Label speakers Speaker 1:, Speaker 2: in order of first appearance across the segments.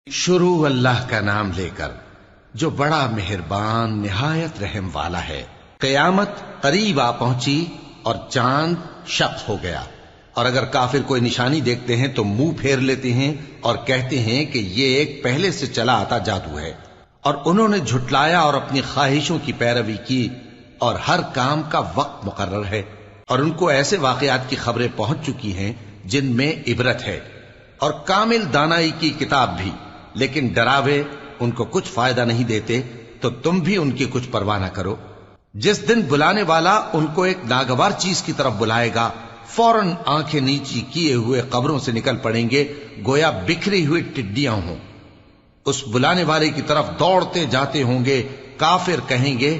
Speaker 1: شروع اللہ کا نام لے کر جو بڑا مہربان نہایت رحم والا ہے۔ قیامت قریب آ پہنچی اور چاند شق ہو گیا، اور اگر کافر کوئی نشانی دیکھتے ہیں تو منہ پھیر لیتے ہیں اور کہتے ہیں کہ یہ ایک پہلے سے چلا آتا جادو ہے، اور انہوں نے جھٹلایا اور اپنی خواہشوں کی پیروی کی، اور ہر کام کا وقت مقرر ہے، اور ان کو ایسے واقعات کی خبریں پہنچ چکی ہیں جن میں عبرت ہے، اور کامل دانائی کی کتاب بھی، لیکن ڈراوے ان کو کچھ فائدہ نہیں دیتے، تو تم بھی ان کی کچھ پرواہ نہ کرو۔ جس دن بلانے والا ان کو ایک ناگوار چیز کی طرف بلائے گا، فوراً آنکھیں نیچی کیے ہوئے قبروں سے نکل پڑیں گے گویا بکھری ہوئی ٹڈیاں ہوں۔ اس بلانے والے کی طرف دوڑتے جاتے ہوں گے، کافر کہیں گے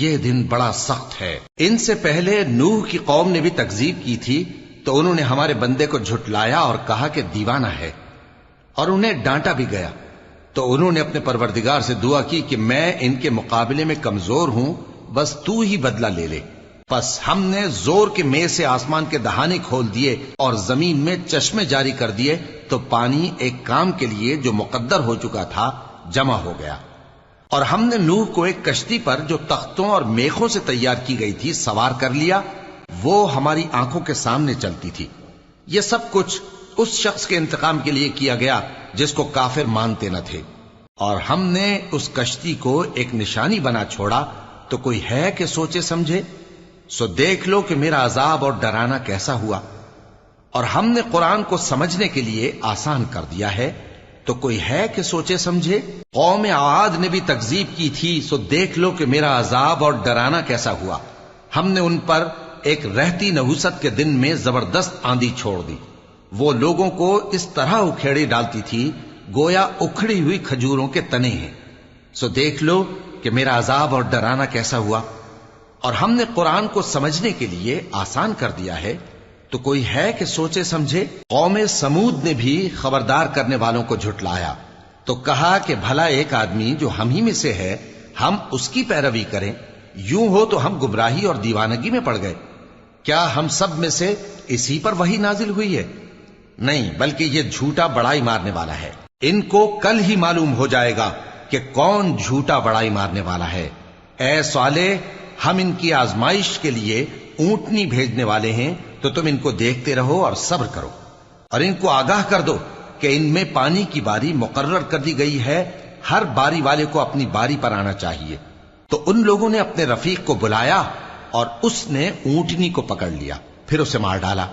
Speaker 1: یہ دن بڑا سخت ہے۔ ان سے پہلے نوح کی قوم نے بھی تکذیب کی تھی، تو انہوں نے ہمارے بندے کو جھٹلایا اور کہا کہ دیوانہ ہے، اور انہیں ڈانٹا بھی گیا۔ تو انہوں نے اپنے پروردگار سے دعا کی کہ میں ان کے مقابلے میں کمزور ہوں، بس تو ہی بدلہ لے لے۔ پس ہم نے زور کے مے سے آسمان کے دہانے کھول دیے اور زمین میں چشمے جاری کر دیے، تو پانی ایک کام کے لیے جو مقدر ہو چکا تھا جمع ہو گیا۔ اور ہم نے نوح کو ایک کشتی پر جو تختوں اور میخوں سے تیار کی گئی تھی سوار کر لیا، وہ ہماری آنکھوں کے سامنے چلتی تھی۔ یہ سب کچھ اس شخص کے انتقام کے لیے کیا گیا جس کو کافر مانتے نہ تھے، اور ہم نے اس کشتی کو ایک نشانی بنا چھوڑا، تو کوئی ہے کہ سوچے سمجھے؟ سو دیکھ لو کہ میرا عذاب اور ڈرانا کیسا ہوا۔ اور ہم نے قرآن کو سمجھنے کے لیے آسان کر دیا ہے، تو کوئی ہے کہ سوچے سمجھے؟ قوم عاد نے بھی تکذیب کی تھی، سو دیکھ لو کہ میرا عذاب اور ڈرانا کیسا ہوا۔ ہم نے ان پر ایک رہتی نحوست کے دن میں زبردست آندھی چھوڑ دی، وہ لوگوں کو اس طرح اکھیڑی ڈالتی تھی گویا اکھڑی ہوئی کھجوروں کے تنے ہیں۔ سو دیکھ لو کہ میرا عذاب اور ڈرانا کیسا ہوا۔ اور ہم نے قرآن کو سمجھنے کے لیے آسان کر دیا ہے، تو کوئی ہے کہ سوچے سمجھے؟ قوم سمود نے بھی خبردار کرنے والوں کو جھٹلایا، تو کہا کہ بھلا ایک آدمی جو ہم ہی میں سے ہے، ہم اس کی پیروی کریں؟ یوں ہو تو ہم گمراہی اور دیوانگی میں پڑ گئے۔ کیا ہم سب میں سے اسی پر وحی نازل ہوئی ہے؟ نہیں، بلکہ یہ جھوٹا بڑائی مارنے والا ہے۔ ان کو کل ہی معلوم ہو جائے گا کہ کون جھوٹا بڑائی مارنے والا ہے۔ اے صالح، ہم ان کی آزمائش کے لیے اونٹنی بھیجنے والے ہیں، تو تم ان کو دیکھتے رہو اور صبر کرو، اور ان کو آگاہ کر دو کہ ان میں پانی کی باری مقرر کر دی گئی ہے، ہر باری والے کو اپنی باری پر آنا چاہیے۔ تو ان لوگوں نے اپنے رفیق کو بلایا، اور اس نے اونٹنی کو پکڑ لیا، پھر اسے مار ڈالا۔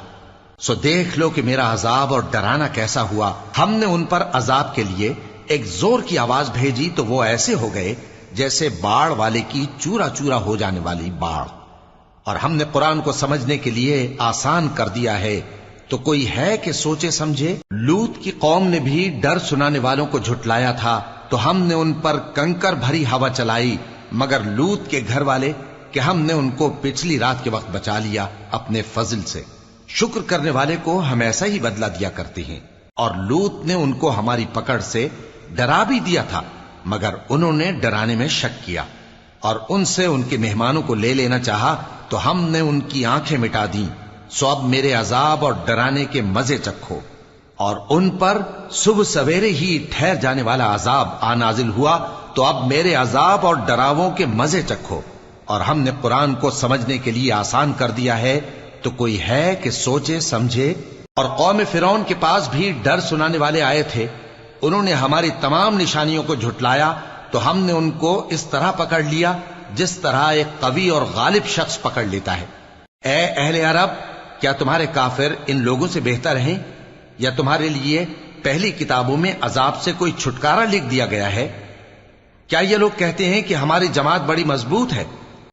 Speaker 1: سو دیکھ لو کہ میرا عذاب اور ڈرانا کیسا ہوا۔ ہم نے ان پر عذاب کے لیے ایک زور کی آواز بھیجی، تو وہ ایسے ہو گئے جیسے باڑ والے کی چورا چورا ہو جانے والی باڑ۔ اور ہم نے قرآن کو سمجھنے کے لیے آسان کر دیا ہے، تو کوئی ہے کہ سوچے سمجھے؟ لوط کی قوم نے بھی ڈر سنانے والوں کو جھٹلایا تھا، تو ہم نے ان پر کنکر بھری ہوا چلائی، مگر لوط کے گھر والے کہ ہم نے ان کو پچھلی رات کے وقت بچا لیا اپنے فضل سے۔ شکر کرنے والے کو ہم ایسا ہی بدلہ دیا کرتے ہیں۔ اور لوط نے ان کو ہماری پکڑ سے ڈرا بھی دیا تھا، مگر انہوں نے ڈرانے میں شک کیا، اور ان سے ان کے مہمانوں کو لے لینا چاہا، تو ہم نے ان کی آنکھیں مٹا دیں۔ سو اب میرے عذاب اور ڈرانے کے مزے چکھو۔ اور ان پر صبح سویرے ہی ٹھہر جانے والا عذاب آ نازل ہوا، تو اب میرے عذاب اور ڈراووں کے مزے چکھو۔ اور ہم نے قرآن کو سمجھنے کے لیے آسان کر دیا ہے، تو کوئی ہے کہ سوچے سمجھے؟ اور قوم فرعون کے پاس بھی ڈر سنانے والے آئے تھے، انہوں نے ہماری تمام نشانیوں کو جھٹلایا، تو ہم نے ان کو اس طرح پکڑ لیا جس طرح ایک قوی اور غالب شخص پکڑ لیتا ہے۔ اے اہل عرب، کیا تمہارے کافر ان لوگوں سے بہتر ہیں؟ یا تمہارے لیے پہلی کتابوں میں عذاب سے کوئی چھٹکارا لکھ دیا گیا ہے؟ کیا یہ لوگ کہتے ہیں کہ ہماری جماعت بڑی مضبوط ہے؟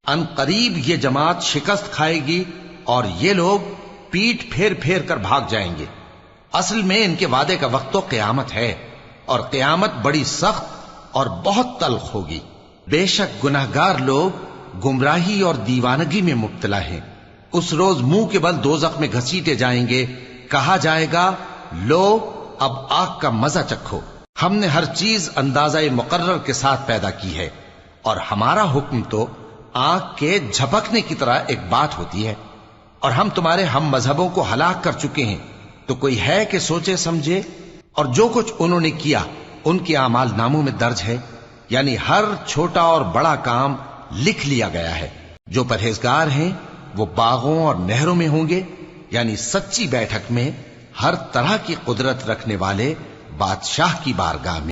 Speaker 1: ان قریب یہ جماعت شکست کھائے گی، اور یہ لوگ پیٹ پھیر پھیر کر بھاگ جائیں گے۔ اصل میں ان کے وعدے کا وقت تو قیامت ہے، اور قیامت بڑی سخت اور بہت تلخ ہوگی۔ بے شک گناہگار لوگ گمراہی اور دیوانگی میں مبتلا ہیں۔ اس روز منہ کے بل دوزخ میں گھسیٹے جائیں گے، کہا جائے گا لو اب آگ کا مزہ چکھو۔ ہم نے ہر چیز اندازہ مقرر کے ساتھ پیدا کی ہے، اور ہمارا حکم تو آگ کے جھپکنے کی طرح ایک بات ہوتی ہے۔ اور ہم تمہارے ہم مذہبوں کو ہلاک کر چکے ہیں، تو کوئی ہے کہ سوچے سمجھے؟ اور جو کچھ انہوں نے کیا ان کے اعمال ناموں میں درج ہے، یعنی ہر چھوٹا اور بڑا کام لکھ لیا گیا ہے۔ جو پرہیزگار ہیں وہ باغوں اور نہروں میں ہوں گے، یعنی سچی بیٹھک میں ہر طرح کی قدرت رکھنے والے بادشاہ کی بارگاہ میں۔